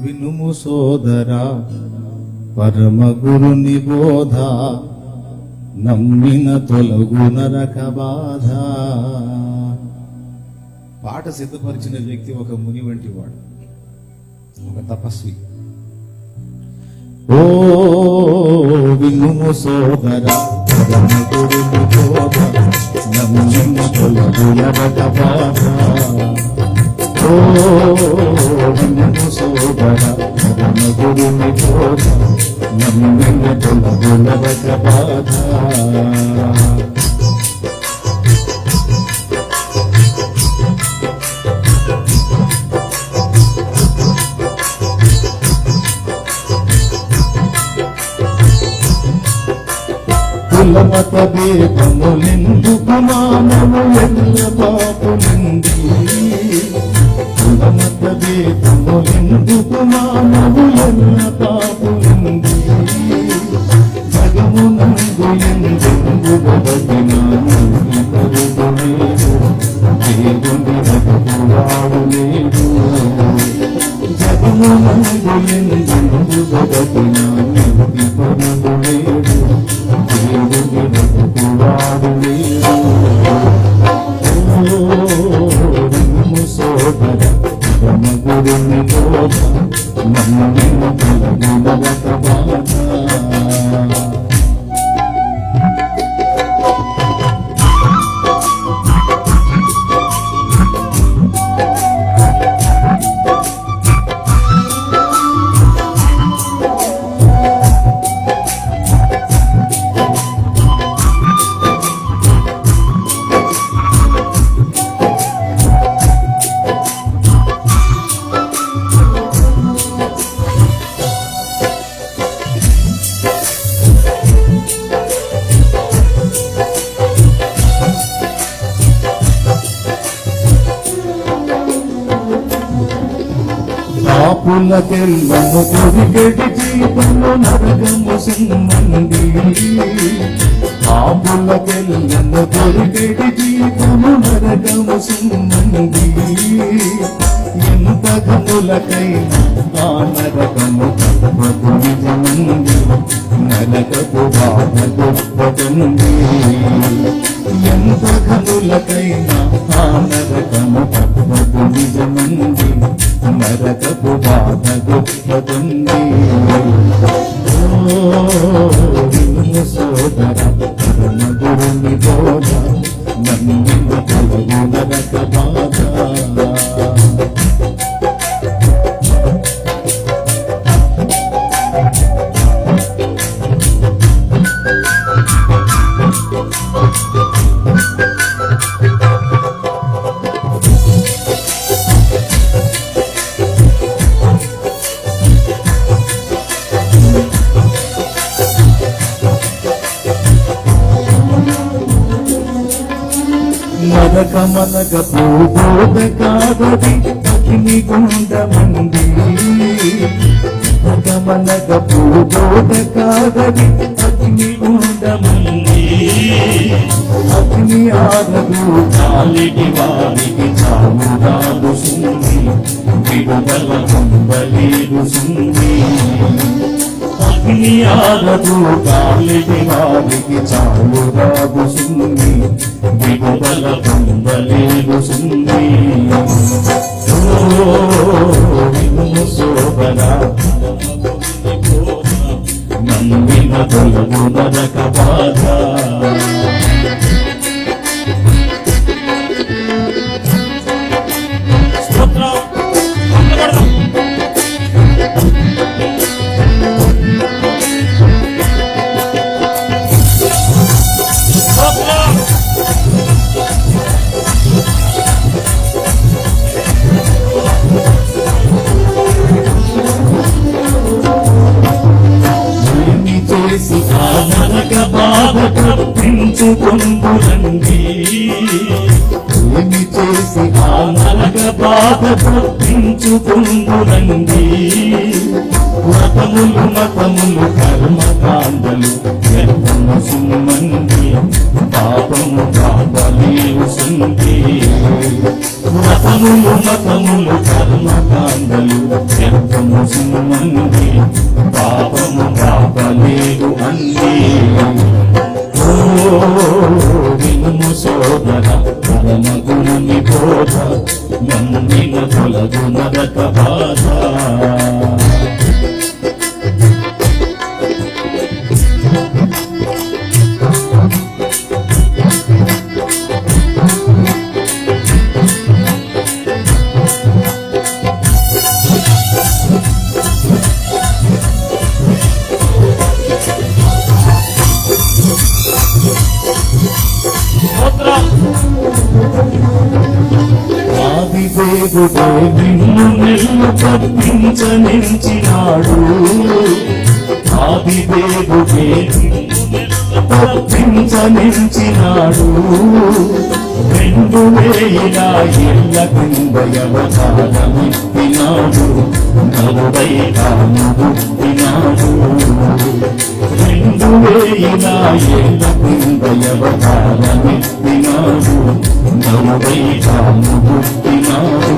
వినుము సోదరా పరమ గురుని బోధ నమ్మిన తొలగు నరక బాధ. పాట సిద్ధపరిచిన వ్యక్తి ఒక ముని వంటి వాడు, ఒక తపస్వి. ఓ వినుము సోదరా పరమ గురుని బోధ నమ్మిన తొలగు నరక బాధ. ఓ వినుము సోదరా పరమ గురుని బోధ నమ్మిన తొలగు నరక బాధ. కులమత భేదములెందుకు మానవు ఎల్ల పాపులంది. కులమత భేదములెందుకు మానవు ఎల్ల పాపులంది. జగమునందు ఎందెందు బతికినా దేవుని రఘువాడు లేడు. జగమునందు ఎందెందు బతికినా పరుడు లేడు. దేవుని రఘువాడు లేడు. వినుము సోదరా పరమ గురుని బోధ నమ్మిన తొలగు నరక బాధ. పాపులకెల్లను దొరికెడి జీవము నరకము సిమ్మంది. పాపులకెల్లను దొరికెడి జీవము నరకము సిమ్మంది. ఎంత గనులకైనా ఆ నరకము తప్పదు నిజమంది. నరకపు బాధ గొప్పదండి. ఎంత గనులకైనా ఆ నరకము తప్పదు నిజమంది. నరకపు బాధ గొప్పదండి. వినుము సోదరా పరమ గురుని బోధ నమ్మిన తొలగు నరక బాధ. నరకమనక పూబోధ కాదది అగ్నిగుండమంది. నరకమనక పూబోధ కాదది అగ్నిగుండమంది. అగ్ని ఆరదు కాలిటి వారికి చావు రాదుసుంది. విడుదల పొందలేదుసుంది. అగ్ని ఆరదు కాలిటి వారికి చావు రాదుసుంది. విడుదల పొందలేదుసుంది. వినుము సోదరా నమ్మిన తొలగు నరక బాధ. నరక బాధ తప్పించుకొందురండి. ఏమి చేసి ఆ నరక బాధ తప్పించుకొందురండి. మతములు మతములు కర్మకాండలు వ్యర్థము సుమంది పాపము పాపలేవు సుంది మతములు మతములు కర్మకాండలు వ్యర్థము సుమంది పాపము పాపలేవు అంది వినుము సోదర పరమగురుని బోధ మందిన తొలగు నరక బాధ దేవుడే నిన్ను నెల్లు తప్పించనించినాడు ఆదిదేవుడే తప్పించనించినాడు 2000 ఏళ్ల కింద అవతారమెత్తినాడు 40 తాను పుట్టినాడు 2000 ఏళ్ల కింద అవతారమెత్తినాడు 40 తాను పుట్టినాడు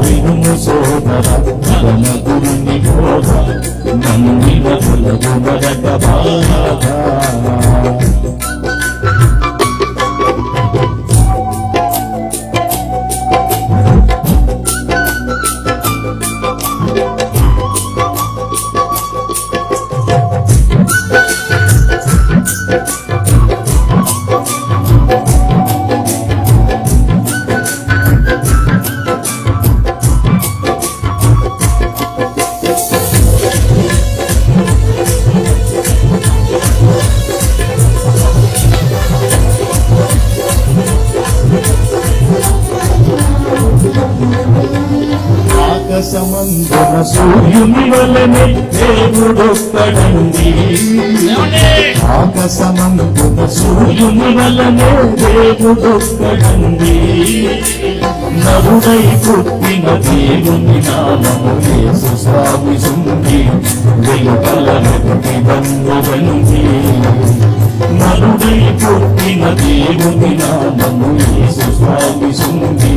వినుము సోదర పరమగురుని బోధ నమ్మిన తొలగు నరక బాధ ఆకాశమందున సూర్యుని వలెనే దేవుడొక్కడండి ఆకాశమందున సూర్యుని వలెనే దేవుడొక్కడండి నరుడై పుట్టిన దేవుని నామము యేసు స్వామిసుంది వెలుపల వెతికి బంధువంది నరుడై పుట్టిన దేవుని నామము యేసు స్వామిసుంది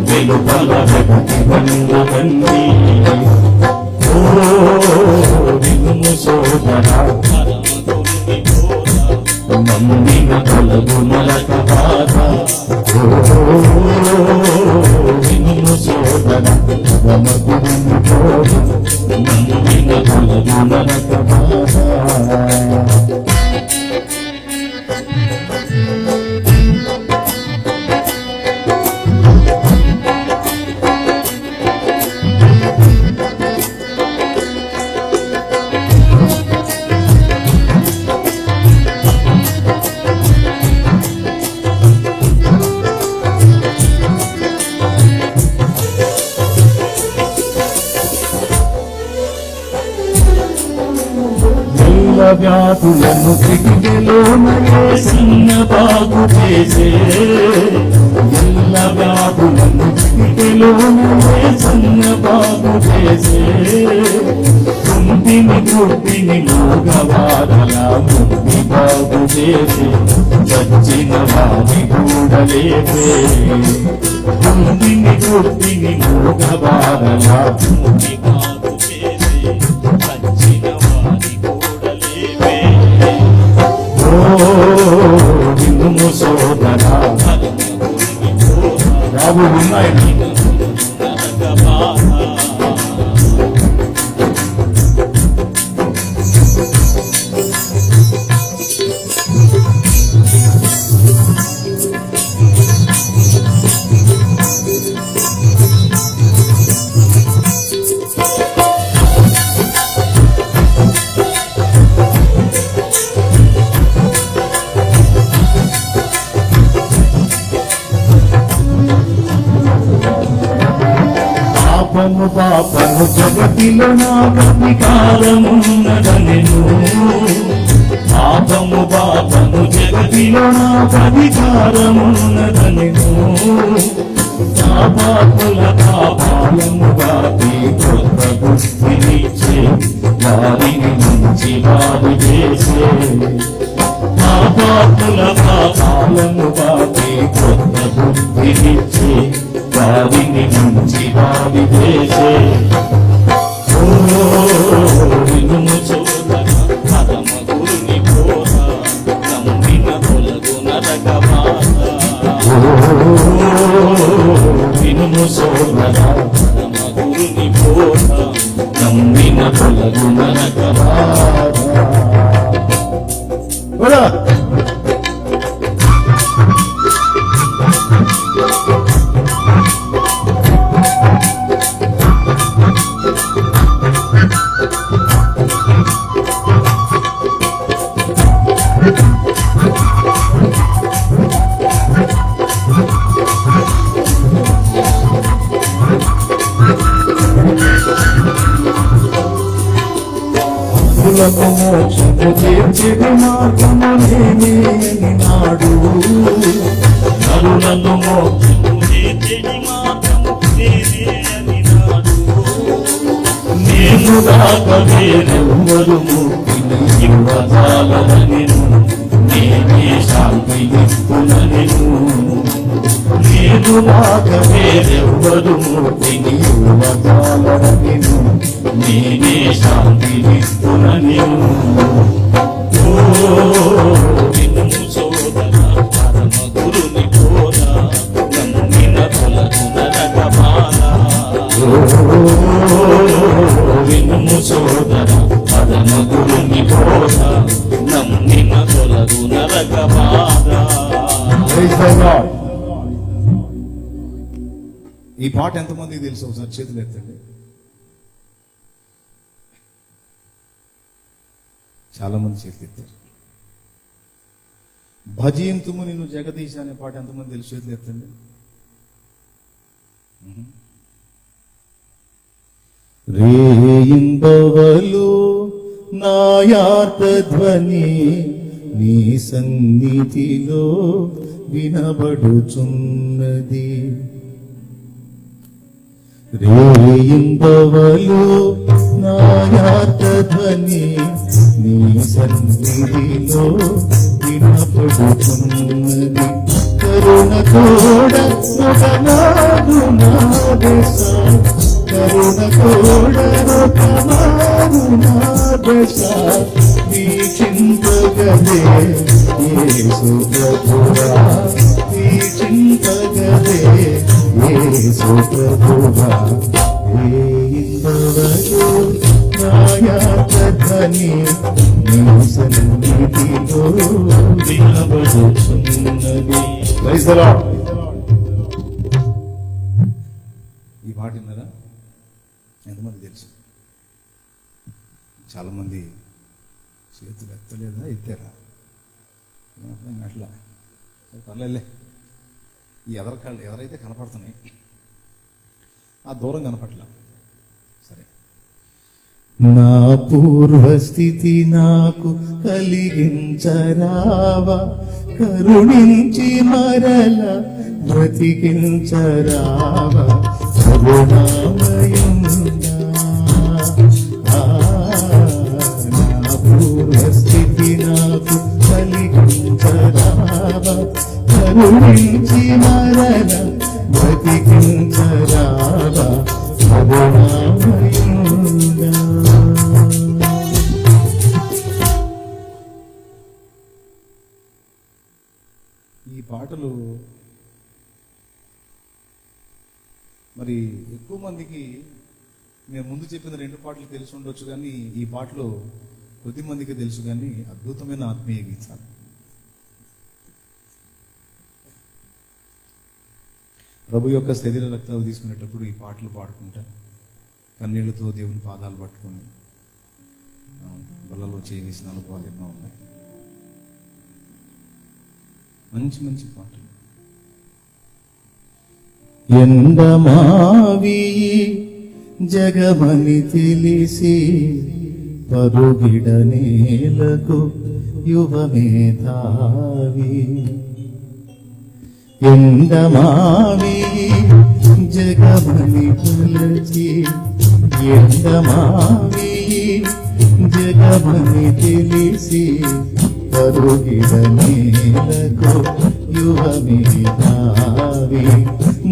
వెలుపల వెతికి బంధువంది వినుము సోదర నమ్మిన తొలగు నరక బాధ వినుము సోదర పరమగురుని బోధ నమ్మిన తొలగు నరక బాధ వ్యాధులను చిటికెలోనయే సన్న బాగు చేసే ఎల్ల వ్యాధులను చిటికెలోనయే సన్న బాగు చేసే కుంటిని గుర్తిని మోగవారలా ముక్తి బాగు చేసే చచ్చిన వారి కూడలేసే కుంటిని గుర్తిని మోగవారలా ముక్తి బాగు చేసే చచ్చిన వినుము సోదర బాబు ఉన్నాయి పాపము పాపము జగతిలో నాకు అధికారమున్నదనెను పాపము పాపము జగతిలో నాకు అధికారమున్నదనెను పాపాత్ముల పాప కాలము బాపి కొత్త బుద్ధినిచ్చే వారిని మంచి వారి చేసే మా పాపుల పాపాలను బాపి కొత్త బుద్ధినిచ్చే వారిని మంచి వారి చేసే వినుము సోదర పరమ గురుని బోధ నమ్మిన తొలగు నరక బాధ వినుము సోదర పరమ గురుని బోధ నమ్మిన తొలగు నరక బాధ కులకు మోక్షము చేర్చెడి మార్గము నేనే అని నాడు నరులను మోక్షము చేర్చెడి మార్గము నేనే అని నాడు నేను దాక వేరెవ్వరు ముక్తిని ఇవ్వజాలనెను నేనే శాంతినిప్పునెను నేను దాక వేరెవ్వరు ముక్తిని ఇవ్వజాలనెను నేనే శాంతినిప్పునెను వినుము సోదర పరమ గురుని బోధ నమ్మిన తొలగు నరక బాధ వినుము సోదర పరమ గురుని బోధ నమ్మిన తొలగు నరక బాధ. ఈ పాట ఎంతమందికి తెలుసు? ఒకసారి చేతులు ఎత్తండి. చాలా మంది చేతులు ఎత్తారు. భజయంతుము నిన్ను జగదీశ అనే పాట ఎంతమంది తెలుసు? చేతులు ఎత్తండి. రేయింబవలు నాయార్త ధ్వని నీ సన్నిధిలో వినబడుచున్నది. రేయింబవలు నాయార్త ధ్వని నీ సన్నిధిలో వినబడుచున్నది. కరుణ తోడ ఒకనాడు నా దశ, కరుణ తోడ ఒకనాడు నా దశ, వీక్షింపగదే యేసు ప్రభువా, వీక్షింపగదే యేసు ప్రభువా. రేయింబవలు నాయార్త ధ్వని నీ సన్నిధిలో వినబడుచున్నది. Praise the lord. ఈ పాట విన్నారా? ఎంతమంది తెలుసు? చాలా మంది చేతులు ఎత్తలేదా? ఎత్తారా? అట్లా పర్లేదులే. ఈ ఎవరైతే కనపడుతున్నాయి ఆ దూరం కనపట్లా. సరే, నా పూర్వస్థితి నాకు కలిగించరావా, కరుణించి మరల బ్రతికించరావా, కరుణామయుడా. నా పూర్వస్థితి నాకు కలిగించరావా, కరుణించి మరల బ్రతికించరావా, కరుణామయుడా. ఈ పాటలు మరి ఎక్కువ మందికి నేను ముందు చెప్పిన రెండు పాటలు తెలిసి ఉండొచ్చు, కానీ ఈ పాటలు కొద్ది మందికి తెలుసు. కానీ అద్భుతమైన ఆత్మీయ గీతాలు. ప్రభు యొక్క శరీర రక్తాలు తీసుకునేటప్పుడు ఈ పాటలు పాడుకుంటా కన్నీళ్లతో దేవుని పాదాలు పట్టుకొని బల్లలో చేసిన అనుభవాలు ఎన్నో ఉన్నాయి. మంచి మంచి పాటలు. ఎండమావి జగమని తెలిసి పరుగిడ నేలకు యువమేధావి. ఎండమావి జగమని తలచి ఎండమావి జగమని తెలిసి పరుగిడ నేలకు యువమిదావి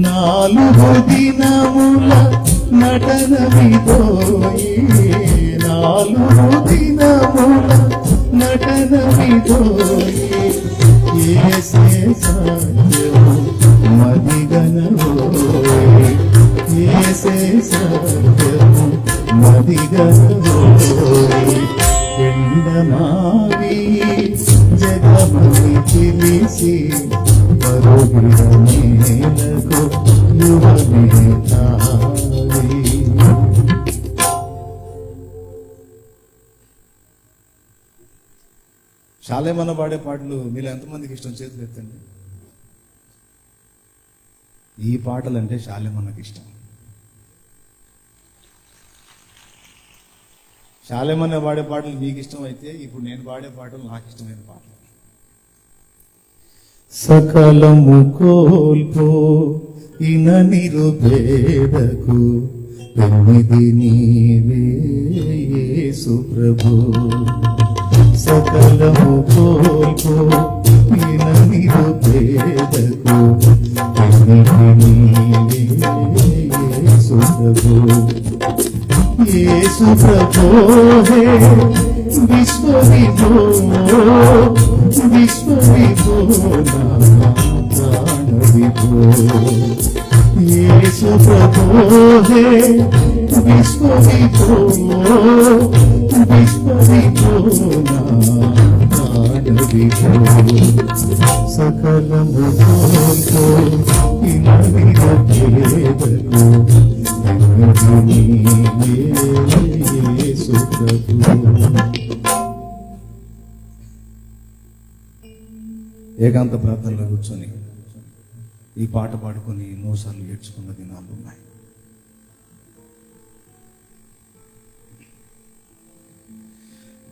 4 దినముల నటన విదోయి 4 దినముల నటన విదోయి ఏసే సత్యము మదిగనవోయి ఏసే సత్యము మదిగనవోయి ఎండమావి జగమని తెలిసి పరుగిడ నేలకు యువమిదావి. శాలేమన్న పాడే పాటలు మీరు ఎంతమందికి ఇష్టం చేతులు ఎత్తండి. ఈ పాటలు అంటే శాలేమన్నకి ఇష్టం. శాలేమన్న పాడే పాటలు మీకు ఇష్టం అయితే ఇప్పుడు నేను పాడే పాటలు నాకు ఇష్టమైన పాటలు. సకలము కోల్పో ఇన నిరుపేదకు పెన్నిది నీవే యేసు ప్రభు. సకలము కోల్పో ఇన నిరుపేదకు పెన్నిది నీవే యేసు ప్రభు. యేసు ప్రభో హే విశ్వ విభో విశ్వ విభో ప్రాణ విభో. యేసు ప్రభో హే విశ్వ విభో విశ్వ విభో ప్రాణ విభో. సకలము కోల్పో ఇన నిరుపేదకు ఏకాంత ప్రార్థనలో కూర్చొని ఈ పాట పాడుకొని ఎన్నోసార్లు ఏడ్చుకున్న దినాలు ఉన్నాయి.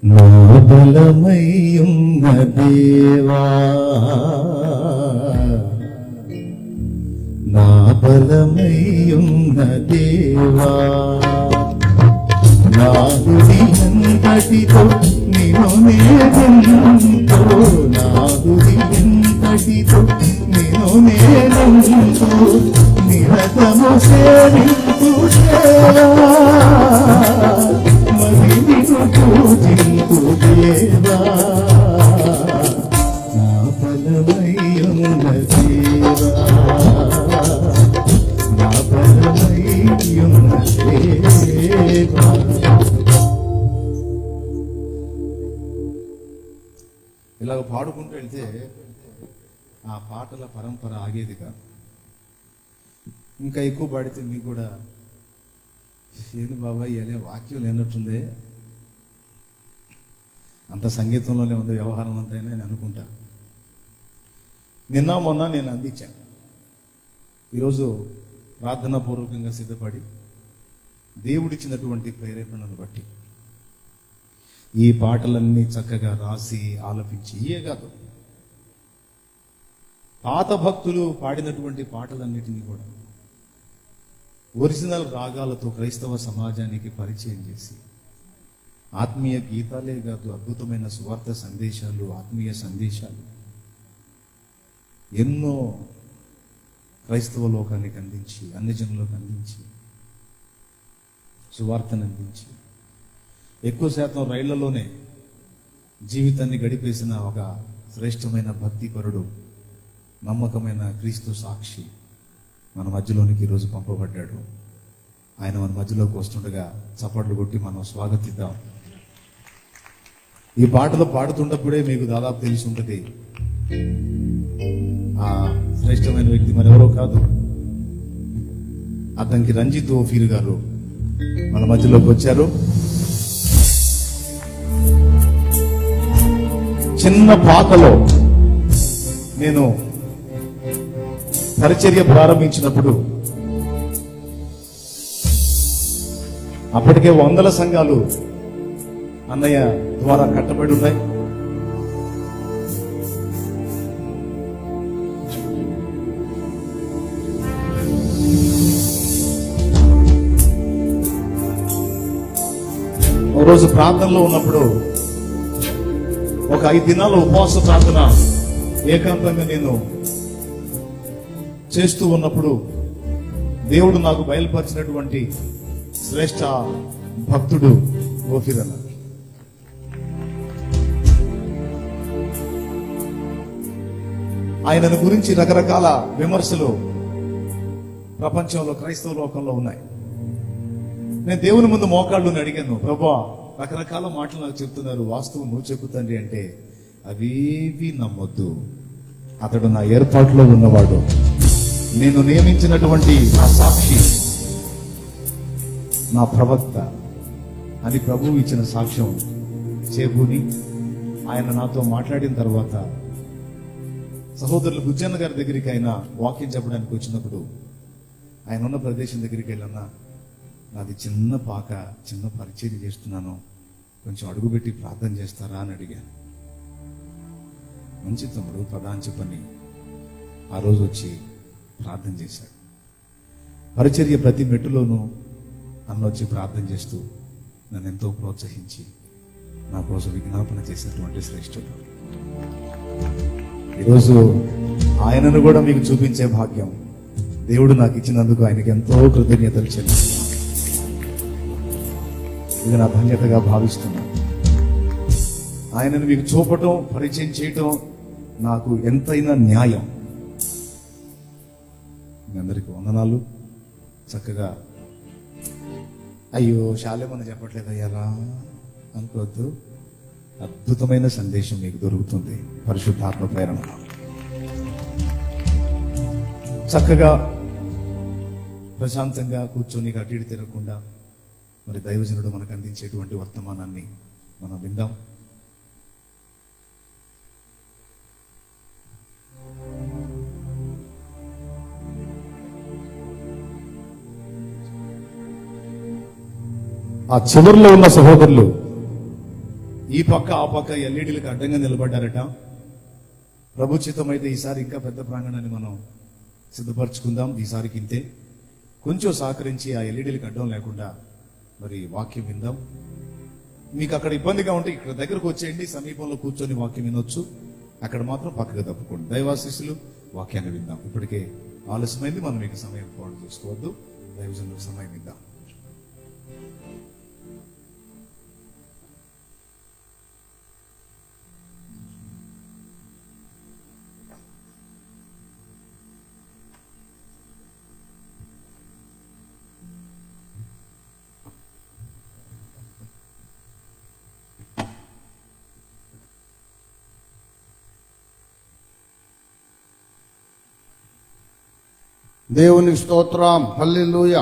నా బలమయ్యున్న దేవా నా బలమయ్యున్న దేవా నా హృదయంతటితో నిన్ను నేనెంతో నా హృదయంతటితో నిన్ను నేనెంతో నిరతము సేవింతు దేవా మరి నిన్ను పూజింతు దేవా. నా బలమయ్యున్న దేవా నా బలమయ్యున్న దేవా. ఇలాగ పాడుకుంటూ వెళ్తే ఆ పాటల పరంపర ఆగేది కాదు. ఇంకా ఎక్కువ పాడితే మీకు కూడా ఏంది బాబాయ్ అనే వాక్యం లేనట్టుందే, అంత సంగీతంలోనే ఉంది వ్యవహారం అంతా నేను అనుకుంటా. నిన్న మొన్న నేను అందించాను. ఈరోజు ప్రార్థనాపూర్వకంగా సిద్ధపడి దేవుడిచ్చినటువంటి ప్రేరేపణను బట్టి ఈ పాటలన్నీ చక్కగా రాసి ఆలపించి ఇయే కాదు, పాత భక్తులు పాడినటువంటి పాటలన్నిటినీ కూడా ఒరిజినల్ రాగాలతో క్రైస్తవ సమాజానికి పరిచయం చేసి ఆత్మీయ గీతాలే కాదు, అద్భుతమైన సువార్త సందేశాలు, ఆత్మీయ సందేశాలు ఎన్నో క్రైస్తవ లోకానికి అందించి, అన్ని జనులకు అందించి, సువార్తను అందించి ఎక్కువ శాతం రైళ్లలోనే జీవితాన్ని గడిపేసిన ఒక శ్రేష్టమైన భక్తిపరుడు, నమ్మకమైన క్రీస్తు సాక్షి మన మధ్యలోనికి ఈరోజు పంపబడ్డాడు. ఆయన మన మధ్యలోకి వస్తుండగా చప్పట్లు కొట్టి మనం స్వాగతిద్దాం. ఈ పాటలు పాడుతున్నప్పుడే మీకు దాదాపు తెలిసి ఉంటుంది ఆ శ్రేష్టమైన వ్యక్తి మరెవరో కాదు, అతనికి రంజిత్ ఓఫీర్ గారు మన మధ్యలోకి వచ్చారు. చిన్న పాకలో నేను పరిచర్య ప్రారంభించినప్పుడు అప్పటికే 100 సంఘాలు అన్నయ్య ద్వారా కట్టబడి ఉన్నాయి. ఓ రోజు ప్రార్థనలో ఉన్నప్పుడు ఒక 5 దినాల ఉపవాస ప్రార్థన ఏకాంతంగా నేను చేస్తూ ఉన్నప్పుడు దేవుడు నాకు బయలుపరిచినటువంటి శ్రేష్ఠ భక్తుడు ఓఫీర్ అన్న. ఆయనను గురించి రకరకాల విమర్శలు ప్రపంచంలో క్రైస్తవ లోకంలో ఉన్నాయి. నేను దేవుని ముందు మోకాళ్ళు అడిగాను, ప్రభువా రకరకాల మాటలు నాకు చెప్తున్నారు, వాస్తవం నువ్వు చెప్పుతండి అంటే అవేవి నమ్మొద్దు, అతడు నా ఏర్పాటులో ఉన్నవాడు, నేను నియమించినటువంటి నా సాక్షి, నా ప్రవక్త అని ప్రభువు ఇచ్చిన సాక్ష్యం చేబూని ఆయన నాతో మాట్లాడిన తర్వాత సహోదరులు బుజ్జన్న గారి దగ్గరికి ఆయన వాక్యం చెప్పడానికి వచ్చినప్పుడు ఆయన ఉన్న ప్రదేశం దగ్గరికి వెళ్ళన్నా, నాది చిన్న పాక, చిన్న పరిచయం చేస్తున్నాను, కొంచెం అడుగుపెట్టి ప్రార్థన చేస్తారా అని అడిగాను. మంచి తమ్ముడు పదా అని చెప్పని ఆ రోజు వచ్చి ప్రార్థన చేశాడు. పరిచర్య ప్రతి మెట్టులోనూ అన్నొచ్చి ప్రార్థన చేస్తూ నన్ను ఎంతో ప్రోత్సహించి నా కోసం విజ్ఞాపన చేసినటువంటి శ్రేష్ఠుడు. ఈరోజు ఆయనను కూడా మీకు చూపించే భాగ్యం దేవుడు నాకు ఇచ్చినందుకు ఆయనకి ఎంతో కృతజ్ఞతలు చెల్లిస్తున్నాను. ఇది నా ధన్యతగా భావిస్తున్నాను. ఆయనను మీకు చూపటం, పరిచయం చేయటం నాకు ఎంతైనా న్యాయం. మీ అందరికీ వందనాలు. చక్కగా అయ్యో శాలేమని చెప్పట్లేదు అయ్యారా అనుకోవద్దు. అద్భుతమైన సందేశం మీకు దొరుకుతుంది పరిశుద్ధాత్మ ప్రేరణ. చక్కగా ప్రశాంతంగా కూర్చొని అటు ఇటు తిరగకుండా మరి దైవజనుడు మనకు అందించేటువంటి వర్తమానాన్ని మనం విందాం. ఆ చివరిలో ఉన్న సహోదరులు ఈ పక్క ఆ పక్క ఎల్ఈడీలకు అడ్డంగా నిలబడ్డారట. ప్రభుచితమైతే ఈసారి ఇంకా పెద్ద ప్రాంగణాన్ని మనం సిద్ధపరచుకుందాం. ఈసారికి ఇంతే, కొంచెం సహకరించి ఆ ఎల్ఈడీలకు అడ్డం లేకుండా మరి వాక్యం విందాం. మీకు అక్కడ ఇబ్బందిగా ఉంటే ఇక్కడ దగ్గరకు వచ్చేయండి, సమీపంలో కూర్చొని వాక్యం వినొచ్చు. అక్కడ మాత్రం పక్కగా తప్పుకోండి. దైవాశీస్సులు వాక్యాన్ని విందాం. ఇప్పటికే ఆలస్యమైంది, మనం మీకు సమయం పాటు చేసుకోవద్దు. దైవజనులకు సమయం ఇద్దాం. దేవునికి స్తోత్రం, హల్లెలూయా.